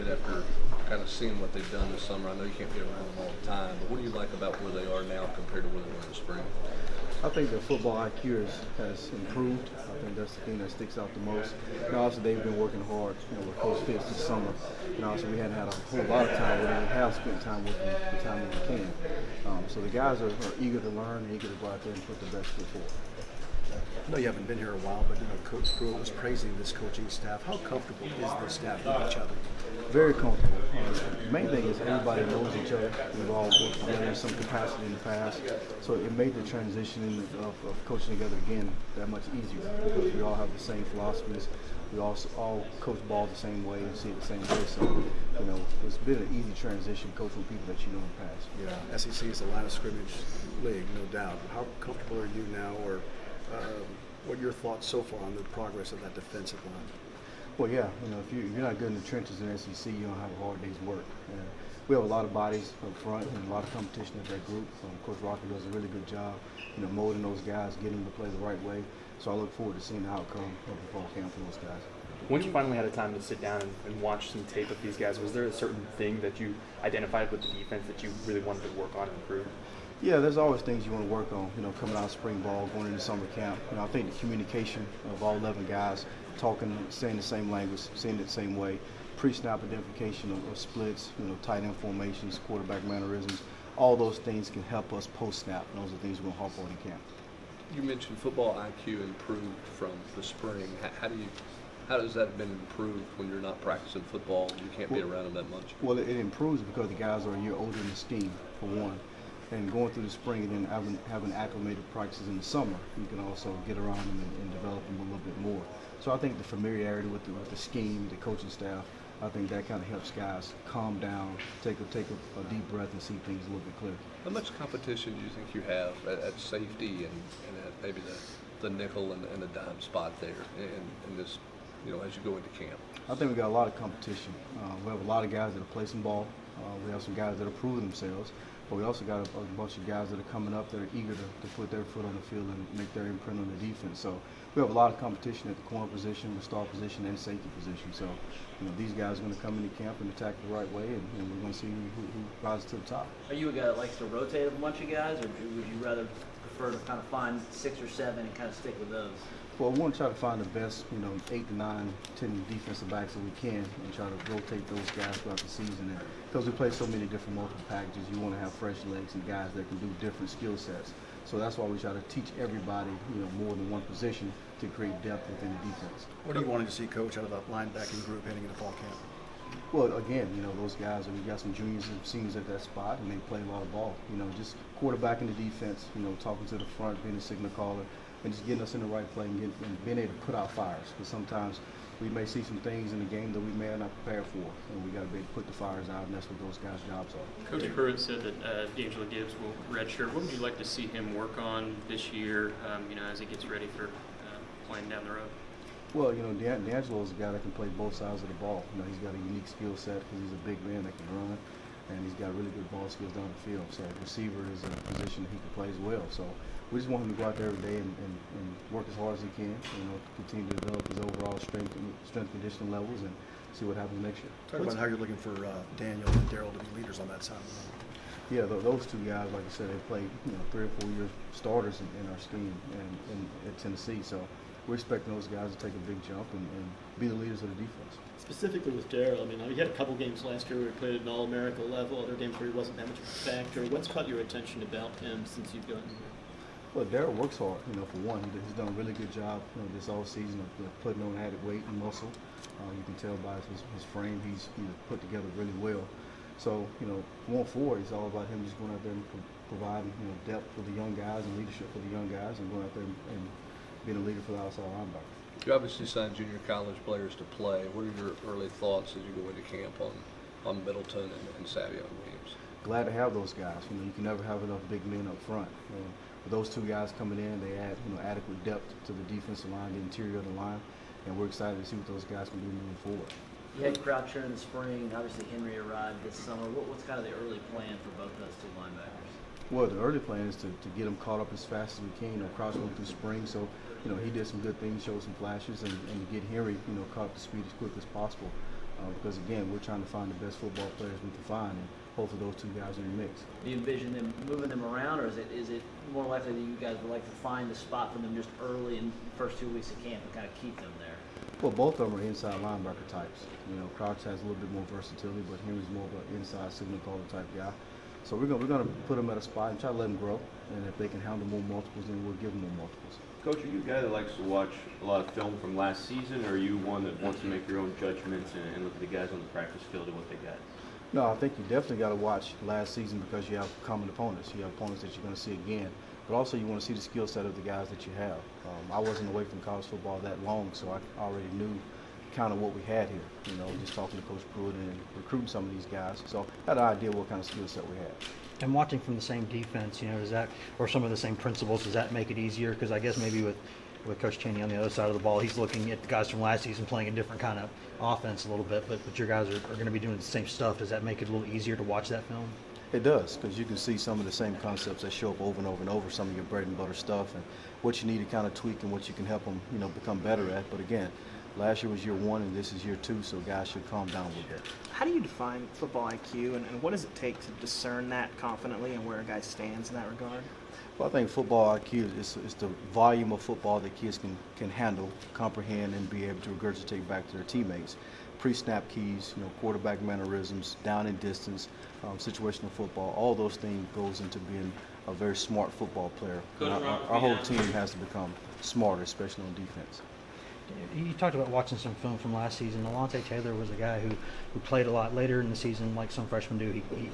After kind of seeing what they've done this summer? I know you can't be around them all the time, but what do you like about where they are now compared to where they were in the spring? I think their football IQ has improved. I think that's the thing that sticks out the most. And also, they've been working hard, with Coach Fitz this summer. And also, we hadn't had a whole lot of time where they have spent time with them the time that we can. So the guys are eager to learn, and eager to go out there and put the best foot forward. I know you haven't been here a while, but Coach Pruitt was praising this coaching staff. How comfortable is this staff with each other? Very comfortable. The main thing is everybody knows each other. We've all worked together in some capacity in the past, so it made the transition of coaching together again that much easier because we all have the same philosophies. We also all coach ball the same way and see it the same way. So, it's been an easy transition coaching with people that you know in the past. Yeah, SEC is a line of scrimmage league, no doubt. How comfortable are you now, or what are your thoughts so far on the progress of that defensive line? Well, yeah, if you're not good in the trenches in SEC, you don't have a hard day's work. We have a lot of bodies up front and a lot of competition at that group. Coach Rocker does a really good job, molding those guys, getting them to play the right way. So I look forward to seeing the outcome of the fall camp for those guys. When you finally had a time to sit down and watch some tape of these guys, was there a certain thing that you identified with the defense that you really wanted to work on and improve? Yeah, there's always things you want to work on, coming out of spring ball, going into summer camp. I think the communication of all 11 guys, talking, saying the same language, saying it the same way, pre-snap identification of splits, tight end formations, quarterback mannerisms, all those things can help us post-snap. Those are things we're going to harp on in camp. You mentioned football IQ improved from the spring. How does that been improved when you're not practicing football and you can't be around them that much? Well, it improves because the guys are a year older in the scheme, for one. And going through the spring and then having acclimated practices in the summer, you can also get around them and develop them a little bit more. So I think the familiarity with the scheme, the coaching staff, I think that kind of helps guys calm down, take a deep breath and see things a little bit clearer. How much competition do you think you have at safety and at maybe the nickel and the dime spot there in this, as you go into camp? I think we got a lot of competition. We have a lot of guys that are playing some ball. We have some guys that are proving themselves. But we also got a bunch of guys that are coming up that are eager to put their foot on the field and make their imprint on the defense. So we have a lot of competition at the corner position, the star position, and safety position. So, these guys are going to come into camp and attack the right way, and we're going to see who rises to the top. Are you a guy that likes to rotate a bunch of guys, or would you rather prefer to kind of find 6 or 7 and kind of stick with those? Well, we want to try to find the best, 8 to 9, 10 defensive backs that we can and try to rotate those guys throughout the season. And because we play so many different multiple packages, you want to have fresh legs and guys that can do different skill sets. So that's why we try to teach everybody, more than one position to create depth within the defense. What are you wanting to see, Coach, out of that linebacking group heading into fall camp? Well, again, those guys, we got some juniors and seniors at that spot, and they play a lot of ball. Just quarterbacking the defense, talking to the front, being a signal caller, and just getting us in the right play and being able to put out fires. Because sometimes we may see some things in the game that we may not prepare for, and we got to be able to put the fires out, and that's what those guys' jobs are. Coach Pruitt said that D'Angelo Gibbs will redshirt. What would you like to see him work on this year, as he gets ready for playing down the road? Well, D'Angelo is a guy that can play both sides of the ball. He's got a unique skill set because he's a big man that can run, and he's got really good ball skills down the field. So receiver is a position that he can play as well. So we just want him to go out there every day and work as hard as he can, continue to develop his overall strength conditioning levels and see what happens next year. Talk about how you're looking for Daniel and Darryl to be leaders on that side. Yeah, those two guys, like I said, they played 3 or 4 year starters in our scheme and at Tennessee. So we're expecting those guys to take a big jump and be the leaders of the defense. Specifically with Darryl, he had a couple games last year where he played at an All-American level, other games where he wasn't that much of a factor. What's caught your attention about him since you've gotten here? Well, Darryl works hard, for one. He's done a really good job, this all season of putting on added weight and muscle. You can tell by his frame, he's put together really well. So, going forward, it's all about him just going out there and providing, depth for the young guys and leadership for the young guys and going out there and being a leader for the outside linebacker. You obviously signed junior college players to play. What are your early thoughts as you go into camp on Middleton and Savion Williams? Glad to have those guys. You can never have enough big men up front. With those two guys coming in, they add adequate depth to the defensive line, the interior of the line, and we're excited to see what those guys can do moving forward. You had Croucher in the spring. Obviously, Henry arrived this summer. What's kind of the early plan for both those two linebackers? Well, the early plan is to get them caught up as fast as we can. Croucher went through spring, so he did some good things, showed some flashes, and to get Henry caught up to speed as quick as possible. because, again, we're trying to find the best football players we can find, and hopefully those two guys are in the mix. Do you envision them moving them around, or is it more likely that you guys would like to find the spot for them just early in the first 2 weeks of camp and kind of keep them there? Well, both of them are inside linebacker types. You know, Crouch has a little bit more versatility, but Henry's more of an inside signal caller type guy. So we're gonna put them at a spot and try to let them grow, and if they can handle more multiples, then we'll give them more multiples. Coach, are you a guy that likes to watch a lot of film from last season, or are you one that wants to make your own judgments and look at the guys on the practice field and what they got? No, I think you definitely got to watch last season because you have common opponents. You have opponents that you're going to see again, but also you want to see the skill set of the guys that you have. I wasn't away from college football that long, so I already knew kind of what we had here, you know, just talking to Coach Pruitt and recruiting some of these guys. So I had an idea what kind of skill set we had. And watching from the same defense, you know, does that, or some of the same principles, does that make it easier? Because I guess maybe with Coach Cheney on the other side of the ball, he's looking at the guys from last season playing a different kind of offense a little bit, but your guys are going to be doing the same stuff. Does that make it a little easier to watch that film? It does, because you can see some of the same concepts that show up over and over and over, some of your bread and butter stuff, and what you need to kind of tweak and what you can help them, you know, become better at. But again, last year was year 1 and this is year 2, so guys should calm down a little bit. How do you define football IQ, and what does it take to discern that confidently and where a guy stands in that regard? Well, I think football IQ is the volume of football that kids can handle, comprehend, and be able to regurgitate back to their teammates. Pre-snap keys, you know, quarterback mannerisms, down and distance, situational football, all those things goes into being a very smart football player. Our whole team has to become smarter, especially on defense. You talked about watching some film from last season. Alontae Taylor was a guy who played a lot later in the season, like some freshmen do. He